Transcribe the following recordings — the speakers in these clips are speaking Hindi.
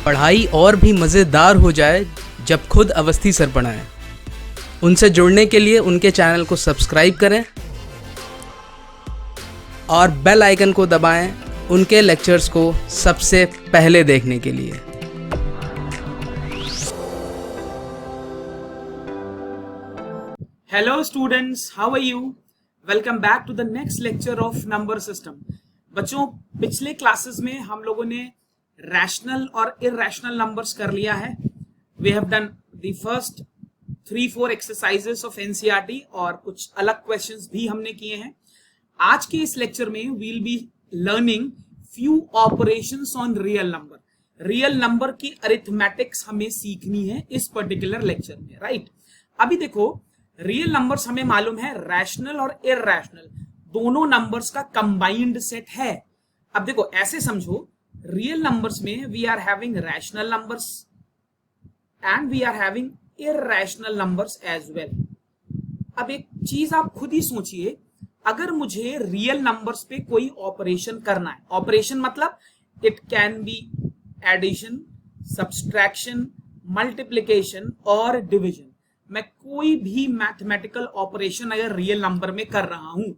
पढ़ाई और भी मज़ेदार हो जाए जब खुद अवस्थी सर पढ़ाएं। उनसे जुड़ने के लिए उनके चैनल को सब्सक्राइब करें और बेल आइकन को दबाएं उनके लेक्चर्स को सबसे पहले देखने के लिए। Hello students, how are you? Welcome back to the next lecture of number system. बच्चों, पिछले क्लासेस में हम लोगों ने रैशनल और इरैशनल नंबर्स कर लिया है. We have done the first 3-4 exercises of NCERT और कुछ अलग क्वेश्चंस भी हमने किए हैं. आज के इस लेक्चर में we'll be learning few operations on real number. Real number की अरिथमेटिक्स हमें सीखनी है इस पर्टिकुलर लेक्चर में, राइट? अभी देखो, रियल नंबर्स हमें मालूम है रैशनल और इरैशनल दोनों नंबर्स का कंबाइंड सेट है. अब देखो, ऐसे समझो, रियल नंबर्स में we are having rational numbers and we are having irrational numbers as well. अब एक चीज आप खुद ही सोचिए, अगर मुझे रियल नंबर्स पे कोई ऑपरेशन करना है, ऑपरेशन मतलब it can be addition, subtraction, multiplication और डिवीजन. मैं कोई भी मैथमेटिकल ऑपरेशन अगर रियल नंबर में कर रहा हूं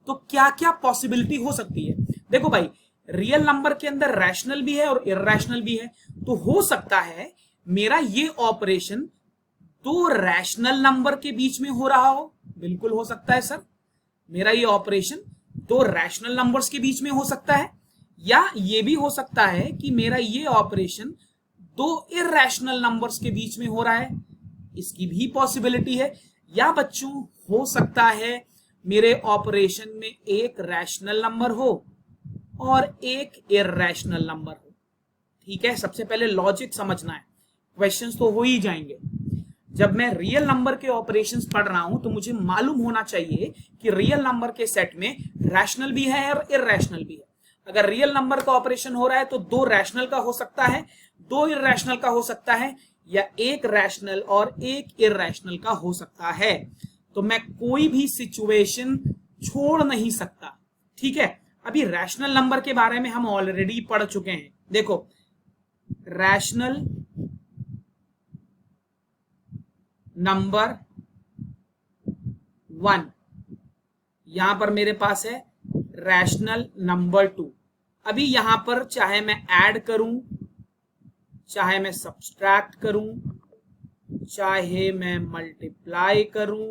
तो क्या क्या पॉसिबिलिटी हो सकती है. देखो भाई, रियल नंबर के अंदर रैशनल भी है और इरैशनल भी है, तो हो सकता है मेरा ये ऑपरेशन दो रैशनल नंबर के बीच में हो रहा हो. बिल्कुल हो सकता है सर, मेरा ये ऑपरेशन दो रैशनल नंबर्स के बीच में हो सकता है, या ये भी हो सकता है कि मेरा ये ऑपरेशन दो इरैशनल नंबर्स के बीच में हो रहा है. इसकी भी पॉसिबिलिटी है. या बच्चों, हो सकता है मेरे ऑपरेशन में एक रैशनल नंबर हो और एक इरैशनल नंबर हो. ठीक है, सबसे पहले लॉजिक समझना है, क्वेश्चंस तो हो ही जाएंगे. जब मैं रियल नंबर के ऑपरेशंस पढ़ रहा हूं तो मुझे मालूम होना चाहिए कि रियल नंबर के सेट में रैशनल भी है और इरैशनल भी है. अगर रियल नंबर का ऑपरेशन हो रहा है तो दो रैशनल का हो सकता है, दो इरैशनल का हो सकता है, या एक रैशनल और एक इरैशनल का हो सकता है. तो मैं कोई भी सिचुएशन छोड़ नहीं सकता. ठीक है, अभी रैशनल नंबर के बारे में हम ऑलरेडी पढ़ चुके हैं. देखो, रैशनल नंबर 1, यहां पर मेरे पास है रैशनल नंबर 2. अभी यहां पर चाहे मैं ऐड करूं, चाहे मैं सब्सट्रैक्ट करूं, चाहे मैं मल्टीप्लाई करूं,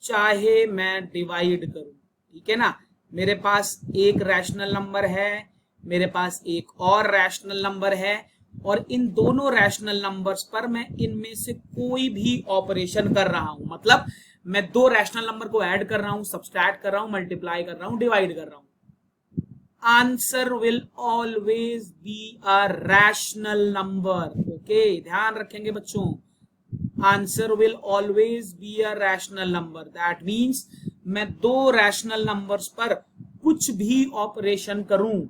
चाहे मैं डिवाइड करूं, ठीक है ना, मेरे पास एक रैशनल नंबर है, मेरे पास एक और रैशनल नंबर है, और इन दोनों रैशनल नंबर्स पर मैं इनमें से कोई भी ऑपरेशन कर रहा हूं. मतलब मैं दो रैशनल नंबर को ऐड कर रहा हूं, सब्सट्रैक्ट कर रहा हूं, मल्टीप्लाई कर रहा हूं, डिवाइड कर रहा हूं. Answer will always be a rational number. Okay, ध्यान रखेंगे बच्चों, Answer will always be a rational number. That means मैं दो रैशनल नंबर्स पर कुछ भी ऑपरेशन करूं,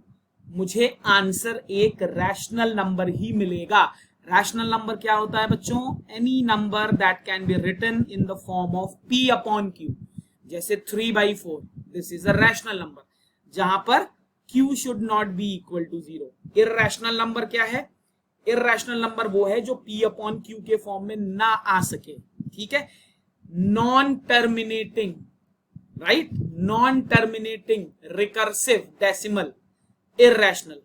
मुझे आंसर एक रैशनल नंबर ही मिलेगा. रैशनल नंबर क्या होता है बच्चों? Any number that can be written in the form of P upon Q. जैसे 3/4, this is a rational number जहां पर Q should not be equal to 0. Irrational number क्या है? इरैशनल नंबर वो है जो P अपॉन Q के फॉर्म में ना आ सके. ठीक है, non terminating, right, non terminating recursive decimal irrational.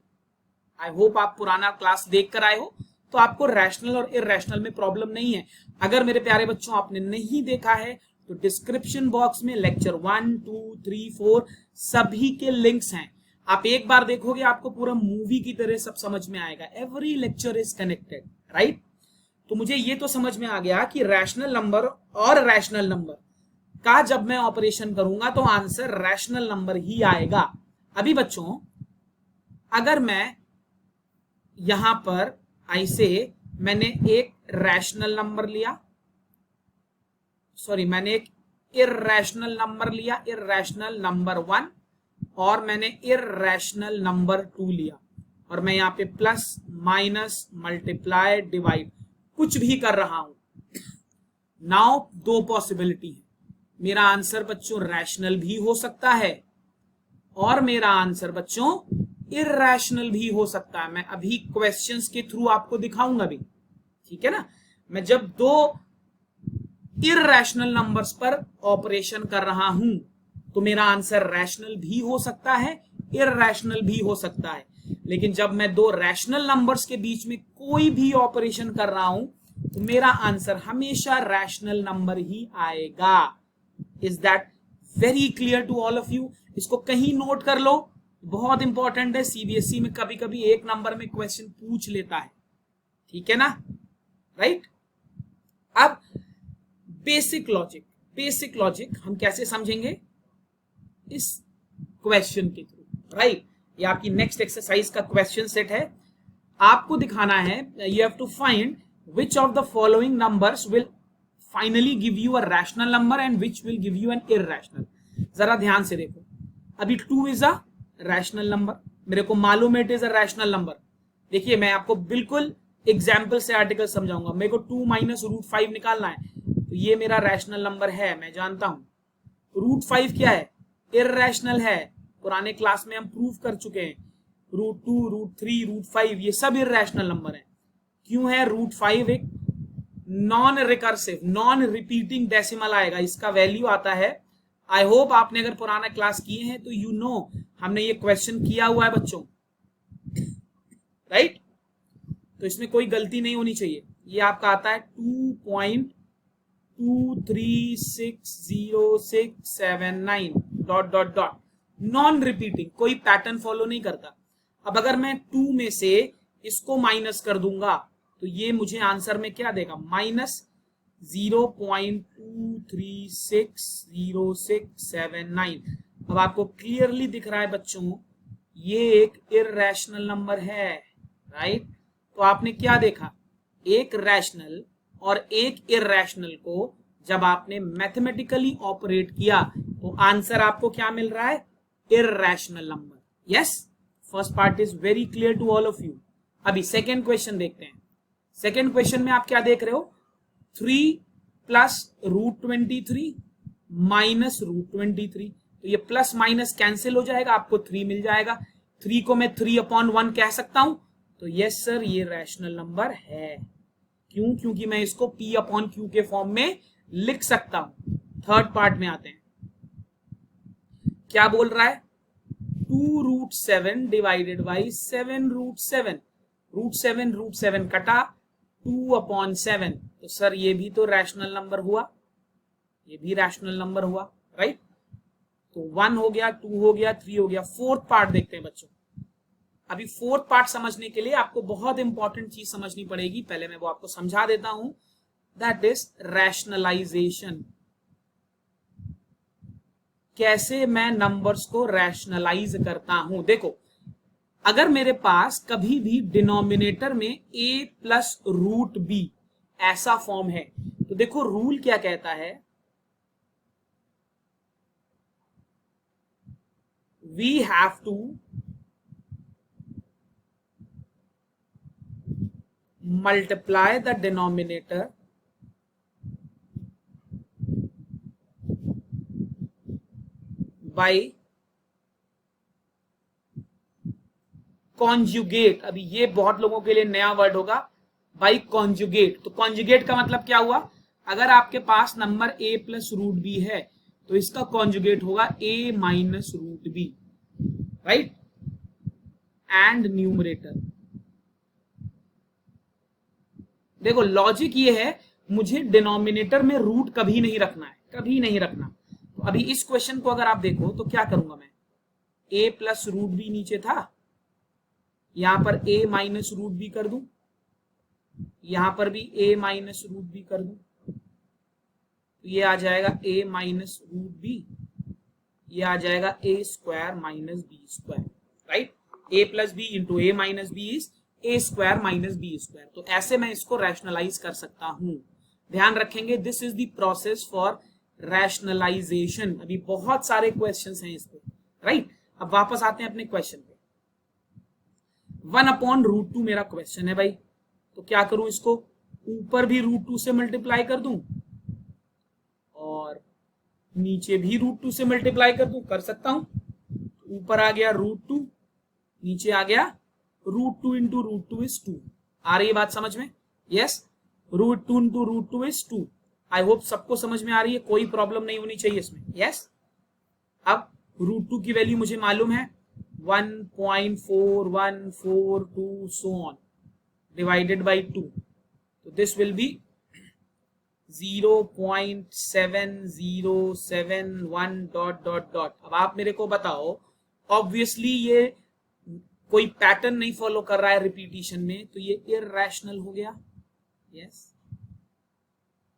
I hope आप पुराना क्लास देख कर आए हो, तो आपको रैशनल और इरैशनल में प्रॉब्लम नहीं है. अगर मेरे प्यारे बच्चों आपने नहीं देखा है तो डिस्क्रिप्शन बॉक्स में लेक्चर 1, 2, 3, 4 सभी के लिंक्स हैं. आप एक बार देखोगे आपको पूरा मूवी की तरह सब समझ में आएगा. Every lecture is connected, right? तो मुझे ये तो समझ में आ गया कि रैशनल नंबर और रैशनल नंबर का जब मैं ऑपरेशन करूंगा तो आंसर रैशनल नंबर ही आएगा. अभी बच्चों, अगर मैं यहां पर ऐसे मैंने एक रैशनल नंबर लिया, सॉरी, मैंने एक इरैशनल नंबर लिया, इरैशनल नंबर 1, और मैंने इरैशनल नंबर 2 लिया, और मैं यहाँ पे प्लस, माइनस, मल्टीप्लाई, डिवाइड कुछ भी कर रहा हूं. नाउ दो पॉसिबिलिटी है. मेरा आंसर बच्चों रैशनल भी हो सकता है और मेरा आंसर बच्चों इरैशनल भी हो सकता है। मैं अभी क्वेश्चंस के थ्रू आपको दिखाऊंगा भी, ठीक है ना। मैं जब दो इरैशनल नंबर्स पर ऑपरेशन कर रहा हूं तो मेरा आंसर रैशनल भी हो सकता है, इरैशनल भी हो सकता है। लेकिन जब मैं दो रैशनल नंबर्स के बीच में कोई भी ऑपरेशन कर रहा हूं तो मेरा आंसर हमेशा रैशनल नंबर ही आएगा। Is that very clear to all of you? इसको कहीं नोट कर लो, बहुत इंपॉर्टेंट है। सीबीएसई में कभी कभी एक नंबर में क्वेश्चन पूछ लेता है, ठीक है ना, राइट। अब बेसिक लॉजिक हम कैसे समझेंगे? इस क्वेश्चन के थ्रू, राइट। ये आपकी नेक्स्ट एक्सरसाइज का क्वेश्चन सेट है। आपको दिखाना है, you have to find which of the following numbers will finally give you a rational number and which will give you an irrational. जरा ध्यान से देखो, अभी 2 इज अ रैशनल नंबर, मेरे को मालूम है it is a rational number. देखिए मैं आपको बिल्कुल एग्जाम्पल से आर्टिकल समझाऊंगा। मेरे को 2 माइनस √5 निकालना है, तो ये मेरा रैशनल नंबर है, मैं जानता हूं। √5 क्या है? इरैशनल है। पुराने क्लास में हम प्रूव कर चुके हैं। √2, √3, √5 ये सब इरैशनल नंबर है। क्यों है? √5 एक non recursive, non repeating decimal आएगा, इसका वैल्यू आता है। आई होप आपने अगर पुराना क्लास किए हैं तो यू नो हमने ये क्वेश्चन किया हुआ है बच्चों, राइट। तो इसमें कोई गलती नहीं होनी चाहिए। ये आपका आता है 2.236069 ... नॉन रिपीटिंग, कोई पैटर्न फॉलो नहीं करता। अब अगर मैं 2 में से इसको माइनस कर दूंगा तो ये मुझे आंसर में क्या देगा? -0.236069। अब आपको क्लियरली दिख रहा है बच्चों, ये एक इरैशनल नंबर है, राइट। तो आपने क्या देखा? एक रैशनल और एक इरैशनल को जब आपने मैथमेटिकली ऑपरेट किया तो आंसर आपको क्या मिल रहा है? Irrational number. Yes, first part is very clear to all of you. अभी सेकेंड क्वेश्चन देखते हैं। सेकेंड क्वेश्चन में आप क्या देख रहे हो? 3 प्लस √23 माइनस √23। तो ये प्लस माइनस कैंसिल हो जाएगा, आपको 3 मिल जाएगा। 3 को मैं 3/1 कह सकता हूं, तो यस सर ये रैशनल नंबर है। क्यों? क्योंकि मैं इसको P/Q के फॉर्म में लिख सकता हूं। थर्ड पार्ट में आते हैं, क्या बोल रहा है? 2√7 डिवाइडेड बाई 7√7। √7 कटा 2/7, तो सर ये भी तो रैशनल नंबर हुआ, ये भी रैशनल नंबर हुआ, राइट। तो 1 हो गया, 2 हो गया, 3 हो गया। फोर्थ पार्ट देखते हैं बच्चों। अभी फोर्थ पार्ट समझने के लिए आपको बहुत इंपॉर्टेंट चीज समझनी पड़ेगी, पहले मैं वो आपको समझा देता हूं। That is rationalization. कैसे मैं नंबर्स को रैशनलाइज करता हूं। देखो, अगर मेरे पास कभी भी डिनोमिनेटर में a प्लस √b ऐसा फॉर्म है, तो देखो रूल क्या कहता है? We have to multiply the denominator by conjugate. अभी ये बहुत लोगों के लिए नया वर्ड होगा, बाई कॉन्जुगेट। तो कॉन्जुगेट का मतलब क्या हुआ? अगर आपके पास नंबर a प्लस √b है तो इसका कॉन्जुगेट होगा a minus √b, right. And numerator. देखो लॉजिक ये है, मुझे डिनोमिनेटर में रूट कभी नहीं रखना है, कभी नहीं रखना। तो अभी इस क्वेश्चन को अगर आप देखो तो क्या करूंगा मैं? a प्लस √b नीचे था, यहां पर a माइनस √b कर दूं, यहां पर भी a माइनस √b कर दूं, तो ये आ जाएगा a माइनस √b, ये आ जाएगा a square minus b square, right. a plus b into a minus b is a square minus b square. तो ऐसे मैं इसको रैशनलाइज कर सकता हूं। ध्यान रखेंगे, this is the process for rationalization. अभी बहुत सारे क्वेश्चंस हैं इस पे, राइट। अब वापस आते हैं अपने क्वेश्चन पे। 1/√2 मेरा क्वेश्चन है भाई, तो क्या करूं? इसको ऊपर भी √2 से मल्टीप्लाई कर दूं और नीचे भी √2 से मल्टीप्लाई कर दूं, कर सकता हूं। ऊपर आ गया √2, नीचे आ गया √2 इंटू √2 इज 2। आ रही है बात समझ में? Yes, √2 into √2 is 2। I hope सबको समझ में आ रही है, कोई प्रॉब्लम नहीं होनी चाहिए इसमें। यस, अब √2 की वैल्यू मुझे मालूम है 1.4142 सो ऑन डिवाइडेड बाई 2, तो this will B 0.7071 dot dot dot. अब आप मेरे को बताओ, ऑब्वियसली ये कोई पैटर्न नहीं फॉलो कर रहा है रिपीटिशन में, तो ये इररेशनल हो गया। Yes,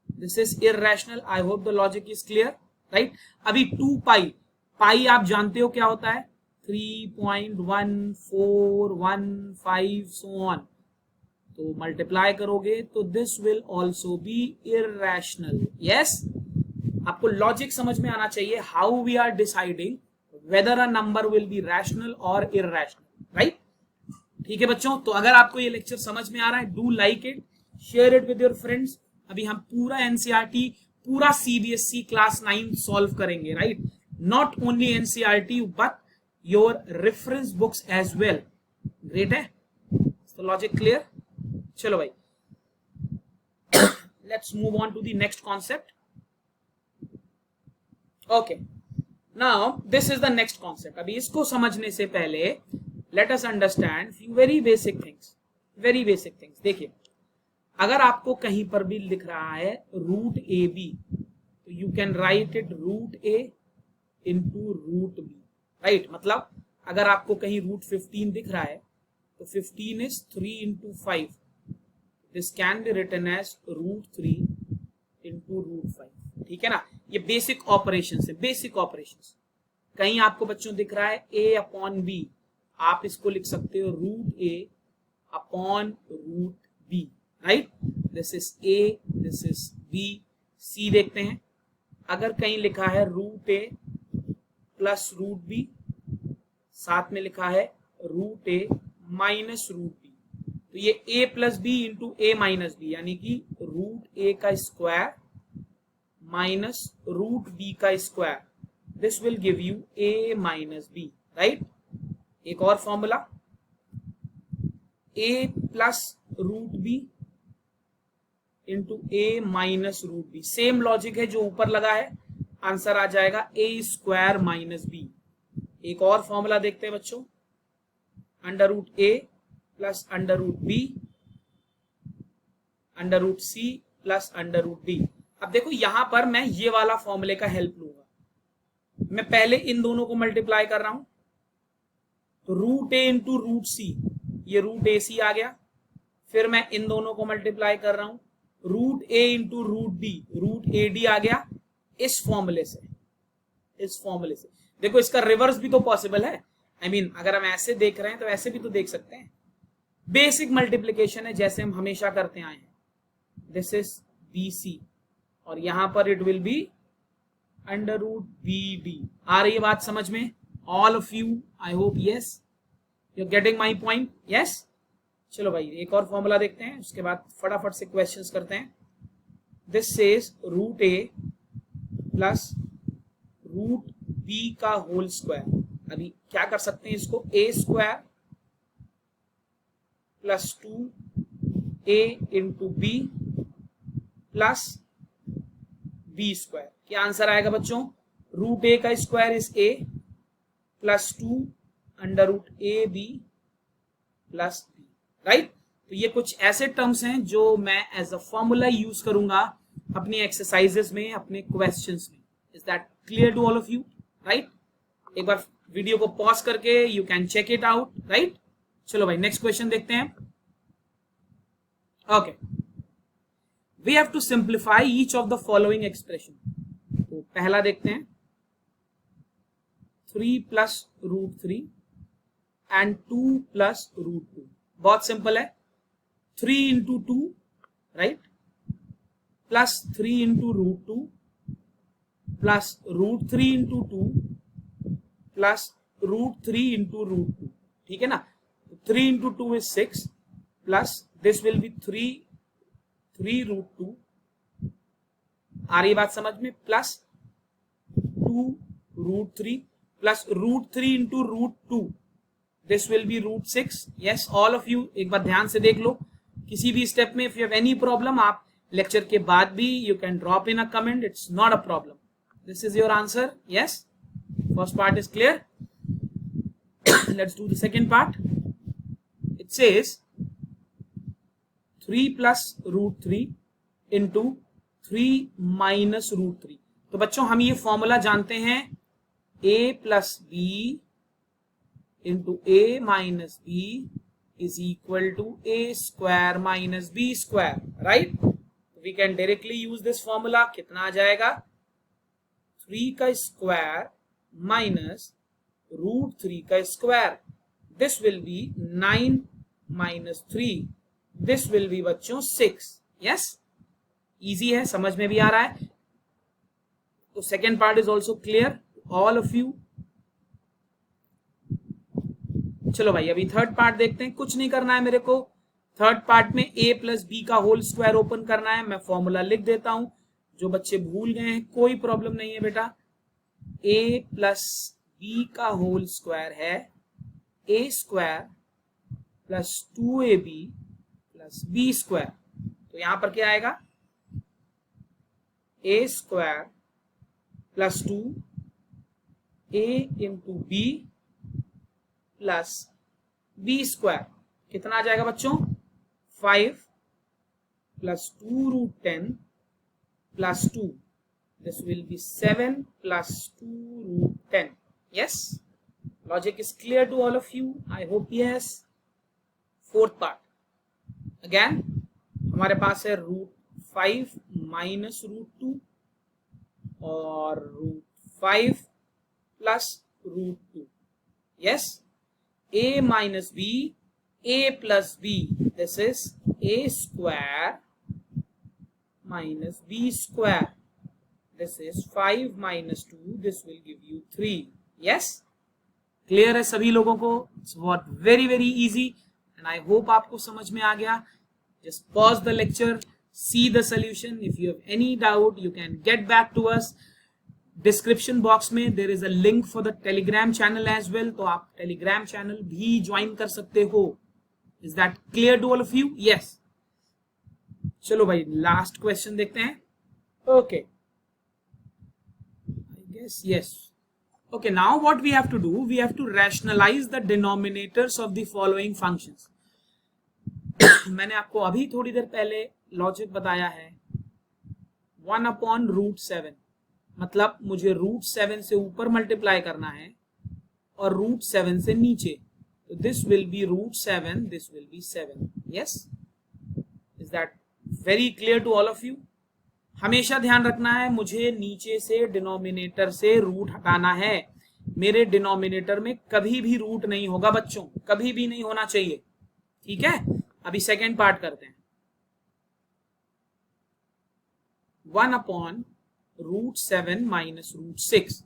this is irrational. I hope the logic is clear, right. अभी 2 पाई, पाई आप जानते हो क्या होता है, 3.1415 सो ऑन, तो मल्टीप्लाई करोगे तो this will also be irrational. Yes, आपको लॉजिक समझ में आना चाहिए, how we are deciding whether a number will be rational और इररेशनल, राइट। ठीक है बच्चों, तो अगर आपको ये लेक्चर समझ में आ रहा है, do like it, share it with your friends. अभी हम पूरा एनसीईआरटी, पूरा सीबीएसई क्लास 9 सॉल्व करेंगे, right. Not only NCERT but your reference books as well. Great है, तो लॉजिक क्लियर। चलो भाई, let's move on to the next concept. Okay, now this is the next concept. अभी इसको समझने से पहले let us understand few very basic things, very basic things. देखिए, अगर आपको कहीं पर भी लिख रहा है √AB, तो you can write it √A into √B, right. मतलब अगर आपको कहीं √15 दिख रहा है तो 15 is 3 into 5, this can be written as √3 into √5। ठीक है ना, ये बेसिक ऑपरेशन है, बेसिक ऑपरेशन। कहीं आपको बच्चों दिख रहा है A/B, आप इसको लिख सकते हो √A upon √B, right. This is A, this is B। C देखते हैं, अगर कहीं लिखा है √A प्लस √B, साथ में लिखा है √A माइनस √B, तो ये A plus B into A minus B, यानी कि √A का स्क्वायर माइनस √B का square, this will give you A minus B, right. एक और formula, A plus √B into A minus √B। Same logic है जो ऊपर लगा है, आंसर आ जाएगा A स्क्वायर माइनस B। एक और फॉर्मूला देखते हैं बच्चों, √A plus √B √C plus √B। अब देखो यहां पर मैं ये वाला फॉर्मूले का हेल्प लूंगा। मैं पहले इन दोनों को मल्टीप्लाई कर रहा हूं, तो √A इंटू √C, ये √AC आ गया। फिर मैं इन दोनों को मल्टीप्लाई कर रहा हूं, √A इंटू √D, √AD आ गया। इस फॉर्मूले से, इस फॉर्मूले से देखो, इसका रिवर्स भी तो पॉसिबल है। I mean, अगर हम ऐसे देख रहे हैं तो ऐसे भी तो देख सकते हैं। बेसिक मल्टीप्लीकेशन है जैसे हम हमेशा करते आए हैं। दिस इज BC और यहां पर इट विल बी √BB। आ रही है बात समझ में? All of you, I hope yes you are getting my point. Yes, चलो भाई एक और फॉर्मूला देखते हैं, उसके बाद फटाफट से क्वेश्चंस करते हैं। This says √A plus √B का होल स्क्वायर। अभी क्या कर सकते हैं इसको, A square plus 2A into B plus B square. क्या आंसर आएगा बच्चों, √A का square is A plus 2 √AB plus B, right. तो ये कुछ ऐसे टर्म्स हैं जो मैं एज अ फॉर्मूला यूज करूंगा अपनी एक्सरसाइजेस में, अपने क्वेश्चंस में। Is that clear to all of you, right. एक बार वीडियो को पॉज करके you can check it out, right. चलो भाई नेक्स्ट क्वेश्चन देखते हैं। Okay, we have to simplify each of the following expression. तो पहला देखते हैं, 3 प्लस √3 एंड 2 प्लस √2। बहुत सिंपल है, 3 into 2, right, plus 3 into √2 plus √3 into 2 plus √3 into √2। ठीक है ना, 3 into 2 is 6 plus this will B 3 √2। आ रही बात समझ में, plus 2 √3 plus √3 into √2, this will B √6. Yes, all of you एक बार ध्यान से देख लो. किसी भी स्टेप में if you have any problem, आप लेक्चर के बाद भी you can drop in a comment. It's not a problem. This is your answer. Yes, first part is clear. Let's do the second part. It says 3 plus √3 into 3 minus √3. तो बच्चों हम ये फॉर्मूला जानते हैं, a plus b into a minus b is equal to a square minus b square. Right, we can directly use this formula. कितना आ जाएगा? 3 का स्क्वायर माइनस √3 का square. This will be 9 minus 3. This will be बच्चों 6. यस, इजी है, समझ में भी आ रहा है. तो second part is also clear all of you. चलो भाई, अभी थर्ड पार्ट देखते हैं. कुछ नहीं करना है मेरे को. थर्ड पार्ट में a प्लस बी का होल स्क्वायर ओपन करना है. मैं फॉर्मूला लिख देता हूं. जो बच्चे भूल गए हैं कोई प्रॉब्लम नहीं है बेटा. a प्लस बी का होल स्क्वायर है a square plus 2ab plus b square. तो यहां पर क्या आएगा? a square plus 2a into b plus b square. कितना आ जाएगा बच्चों? 5 plus 2√10 plus 2. This will be 7 plus 2√10. Yes, logic is clear to all of you, I hope. Yes, fourth part again हमारे पास है √5 माइनस √2 और √5 plus √2. Yes, a minus b, a plus b. This is a square minus b square. This is 5 minus 2. This will give you 3. Yes? Clear है सभी लोगों को? It's what very very easy and I hope आपको समझ में आ गया. Just pause the lecture, see the solution. If you have any doubt, you can get back to us. Description box में there is a link for the Telegram channel as well. तो आप टेलीग्राम चैनल भी ज्वाइन कर सकते हो. Is that clear to all of you? Yes. चलो भाई, लास्ट क्वेश्चन देखते हैं. Okay, I guess yes. Okay, now what we have to do, we have to rationalise the denominators of the following functions. मैंने आपको अभी थोड़ी देर पहले लॉजिक बताया है. 1/√7 मतलब मुझे √7 से ऊपर मल्टीप्लाई करना है और √7 से नीचे. तो this will be √7, this will be 7. Yes, is that very clear to all of you? हमेशा ध्यान रखना है, मुझे नीचे से डिनोमिनेटर से रूट हटाना है. मेरे डिनोमिनेटर में कभी भी रूट नहीं होगा बच्चों, कभी भी नहीं होना चाहिए. ठीक है, अभी सेकेंड पार्ट करते हैं. 1/√7 माइनस √6.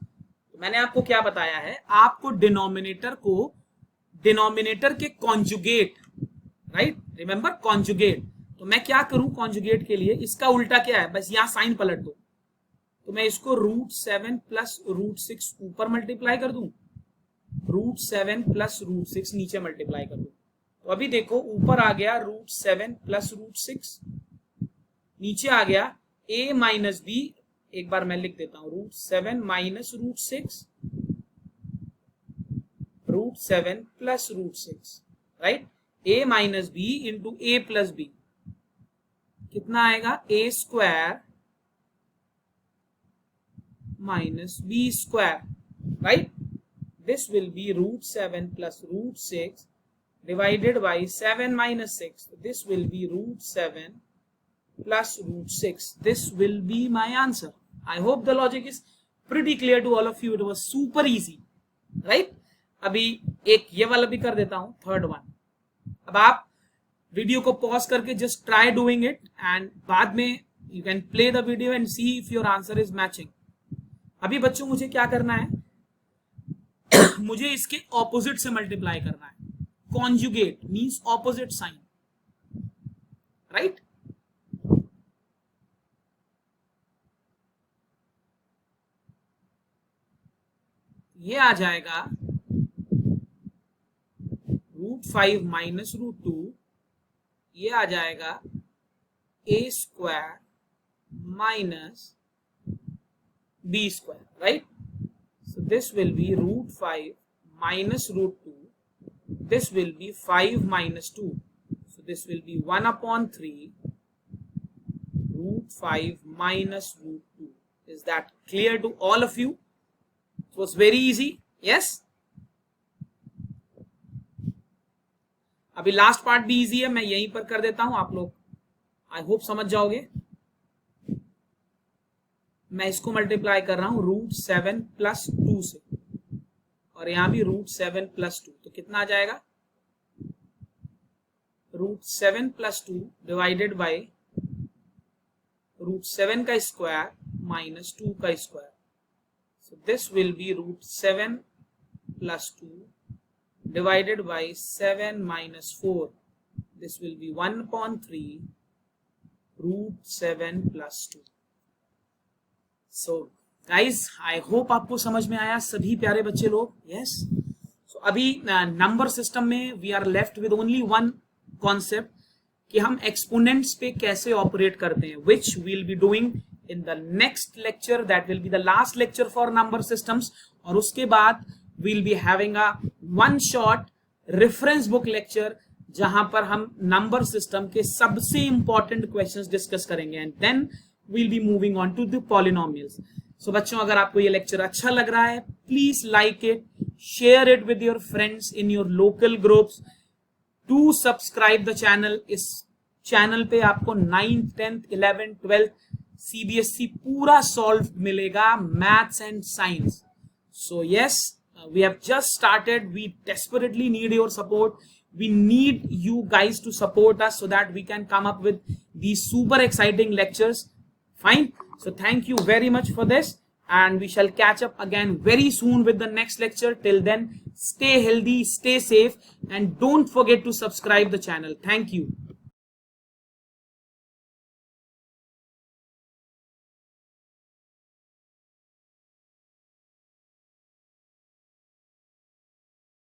तो मैंने आपको क्या बताया है, आपको डिनोमिनेटर को डिनोमिनेटर के कॉन्जुगेट, राइट, रिमेंबर कॉन्जुगेट. तो मैं क्या करूं कॉन्जुगेट के लिए? इसका उल्टा क्या है, बस यहां साइन पलट दो. तो मैं इसको √7 प्लस √6 ऊपर मल्टीप्लाई कर दूं, √7 प्लस √6 नीचे मल्टीप्लाई कर दूं. तो अभी देखो, ऊपर आ गया √7 प्लस √6, नीचे आ गया a माइनस बी. एक बार मैं लिख देता हूं, √7 minus √6, √7 plus √6, right. a minus b into a plus b. कितना आएगा? a square minus b square, right. This will be √7 plus √6 divided by 7 minus 6. This will be √7 plus √6. This will be my answer. I hope the logic is pretty clear to all of you. It was super easy, right? अभी एक ये वाला भी कर देता हूं, थर्ड वन. अब आप वीडियो को पॉज करके just try doing it and बाद में you can play the video and see if your answer is matching. अभी बच्चों मुझे क्या करना है, मुझे इसके ऑपोजिट से मल्टीप्लाई करना है. Conjugate means opposite sign, right. ये आ जाएगा √5 माइनस √2 ये आ जाएगा a² minus b², right? So this will be √5 minus √2. This will be 5 minus 2. So this will be 1/3 √5 minus √2. Is that clear to all of you? It was very easy. Yes? अभी लास्ट पार्ट भी इजी है, मैं यहीं पर कर देता हूं, आप लोग आई होप समझ जाओगे. मैं इसको मल्टीप्लाई कर रहा हूं √7 प्लस 2 से, और यहां भी √7 प्लस 2, तो कितना आ जाएगा? √7 प्लस 2 डिवाइडेड बाय √7 का स्क्वायर माइनस 2 का square. So this will be √7 plus 2 divided by 7 minus 4. This will be 1/3 √7 plus 2. So guys, I hope आपको समझ में आया सभी प्यारे बच्चे लोग. Yes. So अभी नंबर सिस्टम में we are left with only one concept कि हम एक्सपोनेंट्स पे कैसे ऑपरेट करते हैं, which we'll be doing in the next lecture. That will be the last lecture for number systems. और उसके बाद we'll be having a one shot reference book lecture जहां पर हम नंबर सिस्टम के सबसे इंपॉर्टेंट क्वेश्चंस डिस्कस करेंगे, and then we'll be moving on to the polynomials. So बच्चों, अगर आपको ये लेक्चर अच्छा लग रहा है, please like it, share it with your friends in your local groups, to subscribe the channel. इस चैनल पे आपको 9th 10th 11th 12th CBSE पूरा सॉल्व मिलेगा, maths and science. So yes, we have just started. We desperately need your support. We need you guys to support us so that we can come up with these super exciting lectures. Fine. So thank you very much for this, and we shall catch up again very soon with the next lecture. Till then, stay healthy, stay safe, and don't forget to subscribe the channel. Thank you.